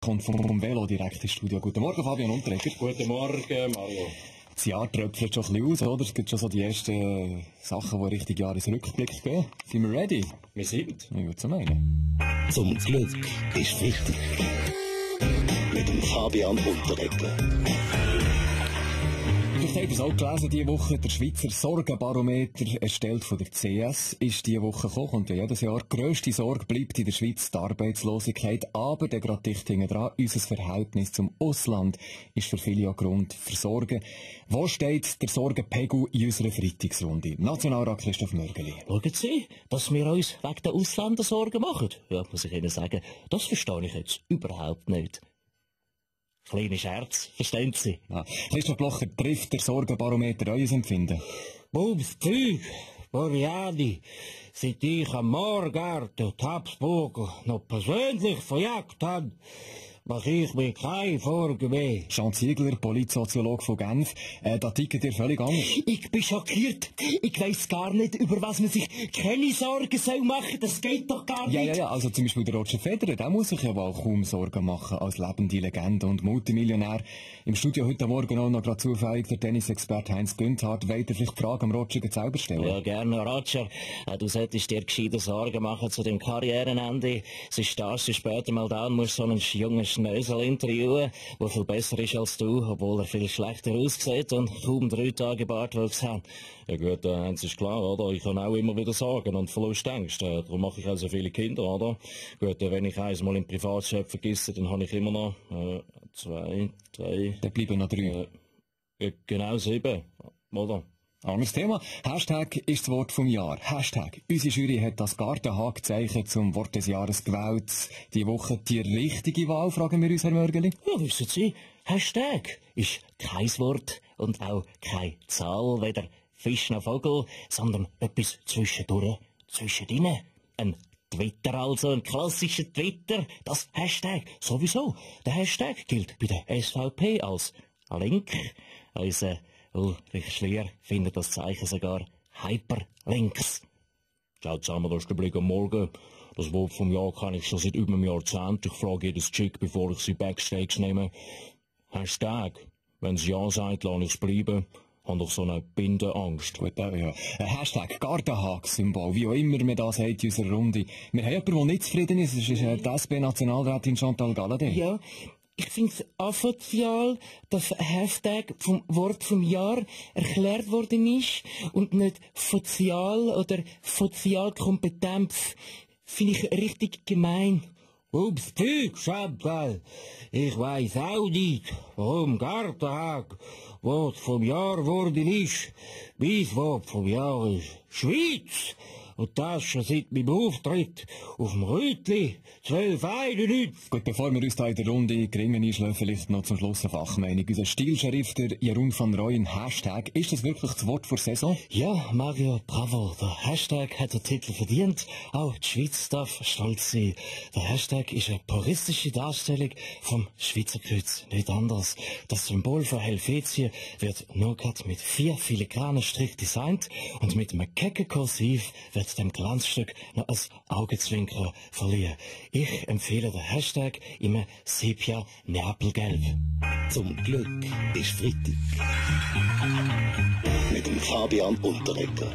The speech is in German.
kommt vom Velo direkt ins Studio. Guten Morgen, Fabian Unterreger. Guten Morgen, Mario. Das Jahr tröpfelt schon ein bisschen aus, oder? Es gibt schon so die ersten Sachen, die Richtung Jahresrückblick gehen. Sind wir ready? Wir sind. Ich würde so meinen. Zum Glück ist Freitag. Mit dem Fabian Unterreger. Vielleicht habt ihr es auch gelesen diese Woche, der Schweizer Sorgenbarometer, erstellt von der CS, ist diese Woche gekommen, kommt ja jedes Jahr. Die grösste Sorge bleibt in der Schweiz die Arbeitslosigkeit, aber der gerade dicht hinten dran, unser Verhältnis zum Ausland ist für viele auch Grund für Sorgen. Wo steht der Sorgenpegel in unserer Freitagsrunde? Nationalrat Christoph Mörgeli. Schauen Sie, dass wir uns wegen der Ausländer Sorgen machen. Ja, muss ich Ihnen sagen, das verstehe ich jetzt überhaupt nicht. Kleine Scherz, verstehen Sie? Ah, Christoph Blocher, trifft der Sorgenbarometer euer Empfinden? Bums Zeug, Boriani, seit ich am Moorgarten und Habsburger noch persönlich verjagt habe, mache ich mir keine Sorgen mehr. Jean Ziegler, Politsoziologe von Genf, da tickt ihr völlig anders. Ich bin schockiert. Ich weiss gar nicht, über was man sich keine Sorgen soll machen. Das geht doch gar nicht. Ja, also zum Beispiel der Roger Federer, der muss sich ja wohl kaum Sorgen machen als lebende Legende und Multimillionär. Im Studio heute Morgen auch noch gerade zufällig der Tennisexperte Heinz Günthardt. Wollt ihr vielleicht die Frage am Roger selber stellen? Ja, gerne, Roger. Du solltest dir gescheite Sorgen machen zu deinem Karrierenende. Sonst darfst du später mal da und musst so einen jungen Schnösel interviewen, der viel besser ist als du, obwohl er viel schlechter aussieht und kaum 3 Tage Bartwuchs hat. Ja gut, eins ist klar, oder? Ich kann auch immer wieder Sorgen und Verlustängste. Darum mache ich auch so viele Kinder, oder? Gut, wenn ich eins mal im Privatchef vergesse, dann habe ich immer noch 2, 3... Da bleiben noch 3. Genau 7, oder? Anderes Thema. Hashtag ist das Wort vom Jahr. Hashtag. Unsere Jury hat das Gartenhagezeichen zum Wort des Jahres gewählt. Die Woche die richtige Wahl, fragen wir uns, Herr Mörgeli. Ja, wissen Sie, Hashtag ist kein Wort und auch keine Zahl, weder Fisch noch Vogel, sondern etwas zwischendurch, zwischendrin. Ein Twitter also, ein klassischer Twitter, das Hashtag sowieso. Der Hashtag gilt bei der SVP als Link. Unser Ulrich Schlier findet das Zeichen sogar Hyperlinks. Schaut zusammen, das ist der Blick am Morgen. Das Wort vom Jahr kann ich schon seit über einem Jahrzehnt. Ich frage jedes Chick, bevor ich sie Backstage nehme. Hashtag. Wenn sie ja sagt, lasse ich es bleiben. Habe doch so eine Bindenangst. Gut, ja. Hashtag Gartenhag-Symbol, wie auch immer man das hat in unserer Runde. Wir haben jemanden, der nicht zufrieden ist. Das ist die SP-Nationalrätin Chantal Galladay. Ja, ich finde es asozial, dass Hashtag vom Wort vom Jahr erklärt worden ist und nicht sozial oder Sozialkompetenz. Finde ich richtig gemein. Ups, Typ, Chantal. Ich weiss auch nicht, warum Gartenhag Wort vom Jahr geworden ist. Mein Wort vom Jahr ist Schweiz. Und das schon seit meinem Auftritt auf dem Rütli 1291. Gut, bevor wir uns da in der Runde geringen einschlafen, vielleicht noch zum Schluss eine Fachmeinung. Unser Stilsheriff, der Jeroen van Rooyen, Hashtag. Ist das wirklich das Wort vor Saison? Ja, Mario, bravo. Der Hashtag hat den Titel verdient. Auch die Schweiz darf stolz sein. Der Hashtag ist eine puristische Darstellung vom Schweizer Kreuz. Nicht anders. Das Symbol von Helvetien wird nur gerade mit 4 filigranen Strichen designt und mit einem kecken Kursiv wird dem Glanzstück noch als Augenzwinkern verliehen. Ich empfehle den Hashtag im Sepia Neapelgelb. Zum Glück ist Freitag. Mit dem Fabian Unterreger.